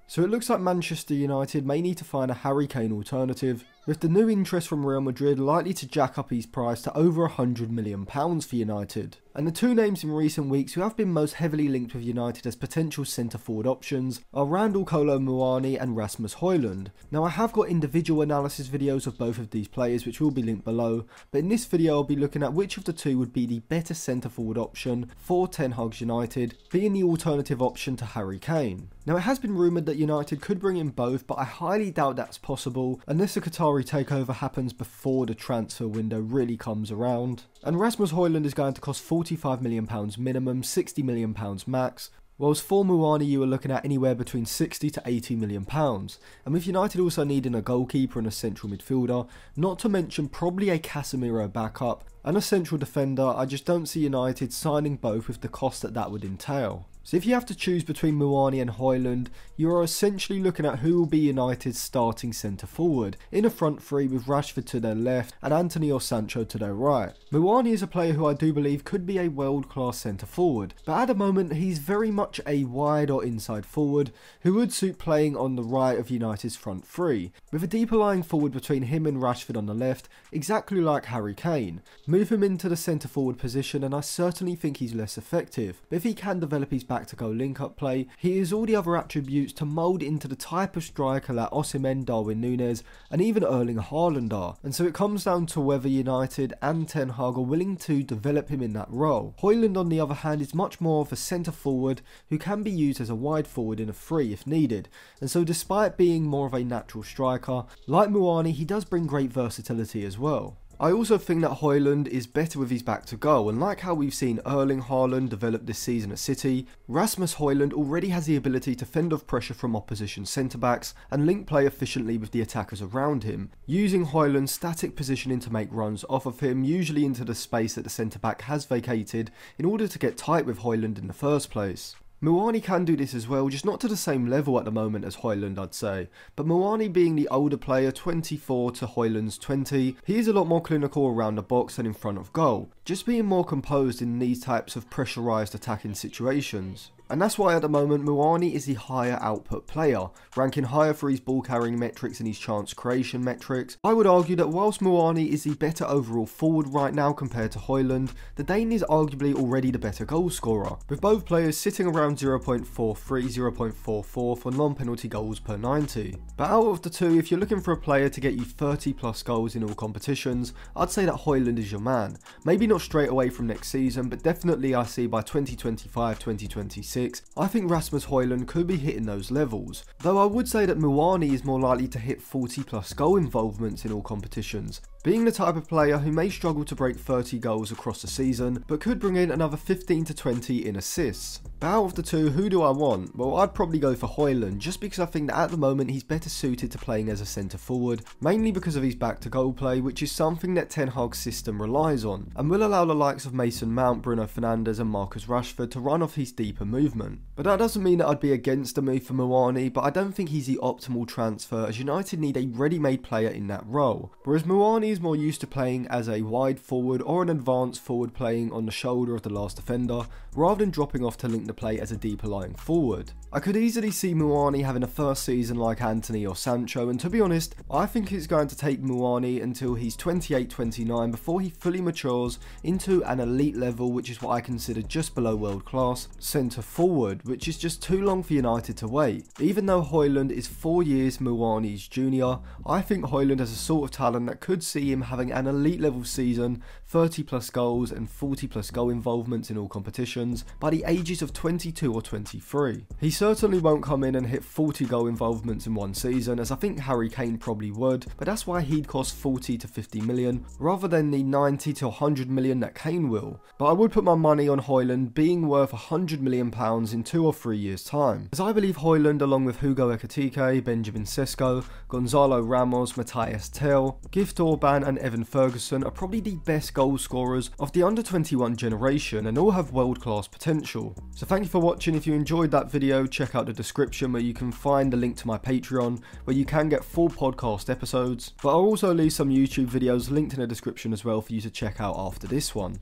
So it looks like Manchester United may need to find a Harry Kane alternative, with the new interest from Real Madrid likely to jack up his price to over £100 million for United. And the two names in recent weeks who have been most heavily linked with United as potential centre-forward options are Kolo Muani and Rasmus Hojlund. Now I have got individual analysis videos of both of these players which will be linked below, but in this video I'll be looking at which of the two would be the better centre-forward option for Ten Hag's United, being the alternative option to Harry Kane. Now it has been rumoured that United could bring in both, but I highly doubt that's possible unless the Qatari takeover happens before the transfer window really comes around. And Rasmus Hojlund is going to cost £45 million minimum, £60 million max, whilst for Muani you are looking at anywhere between £60 to £80 million. And with United also needing a goalkeeper and a central midfielder, not to mention probably a Casemiro backup and a central defender, I just don't see United signing both with the cost that would entail. So if you have to choose between Muani and Hojlund, you are essentially looking at who will be United's starting centre forward, in a front three with Rashford to their left and Antony or Sancho to their right. Muani is a player who I do believe could be a world class centre forward, but at the moment he's very much a wide or inside forward who would suit playing on the right of United's front three, with a deeper lying forward between him and Rashford on the left, exactly like Harry Kane. Move him into the centre forward position and I certainly think he's less effective, but if he can develop his back to goal link-up play, he has all the other attributes to mould into the type of striker that Osimhen, Darwin Núñez and even Erling Haaland are, and so it comes down to whether United and Ten Hag are willing to develop him in that role. Hojlund on the other hand is much more of a centre forward who can be used as a wide forward in a free if needed, and so despite being more of a natural striker, like Muani he does bring great versatility as well. I also think that Hojlund is better with his back to goal, and like how we've seen Erling Haaland develop this season at City, Rasmus Hojlund already has the ability to fend off pressure from opposition centre-backs and link play efficiently with the attackers around him, using Hojlund's static positioning to make runs off of him, usually into the space that the centre-back has vacated, in order to get tight with Hojlund in the first place. Muani can do this as well, just not to the same level at the moment as Hojlund I'd say, but Muani being the older player, 24 to Hojlund's 20, he is a lot more clinical around the box and in front of goal, just being more composed in these types of pressurised attacking situations. And that's why at the moment Muani is the higher output player, ranking higher for his ball carrying metrics and his chance creation metrics. I would argue that whilst Muani is the better overall forward right now compared to Hojlund, the Dane is arguably already the better goal scorer, with both players sitting around 0.43, 0.44 for non-penalty goals per 90. But out of the two, if you're looking for a player to get you 30 plus goals in all competitions, I'd say that Hojlund is your man. Maybe not straight away from next season, but definitely I see by 2025-2026, I think Rasmus Hojlund could be hitting those levels, though I would say that Muani is more likely to hit 40 plus goal involvements in all competitions, being the type of player who may struggle to break 30 goals across the season, but could bring in another 15 to 20 in assists. But out of the two, who do I want? Well, I'd probably go for Hojlund, just because I think that at the moment he's better suited to playing as a centre forward, mainly because of his back to goal play, which is something that Ten Hag's system relies on, and will allow the likes of Mason Mount, Bruno Fernandes and Marcus Rashford to run off his deeper movement. But that doesn't mean that I'd be against a move for Muani, but I don't think he's the optimal transfer, as United need a ready-made player in that role, whereas Muani is more used to playing as a wide forward or an advanced forward playing on the shoulder of the last defender, rather than dropping off to link the play as a deeper lying forward. I could easily see Muani having a first season like Antony or Sancho, and to be honest, I think it's going to take Muani until he's 28-29 before he fully matures into an elite level, which is what I consider just below world class, centre forward, which is just too long for United to wait. Even though Hojlund is 4 years Muani's junior, I think Hojlund has a sort of talent that could see him having an elite level season, 30 plus goals and 40 plus goal involvements in all competitions by the ages of 22 or 23. He certainly won't come in and hit 40 goal involvements in one season, as I think Harry Kane probably would, but that's why he'd cost 40 to 50 million rather than the 90 to 100 million that Kane will. But I would put my money on Hojlund being worth £100 million in 2 or 3 years time, as I believe Hojlund, along with Hugo Ekitike, Benjamin Sesko, Gonzalo Ramos, Matthias Tel, Gift Orban and Evan Ferguson are probably the best goal scorers of the under 21 generation and all have world class potential. So thank you for watching. If you enjoyed that video, check out the description where you can find the link to my Patreon where you can get full podcast episodes, but I'll also leave some YouTube videos linked in the description as well for you to check out after this one.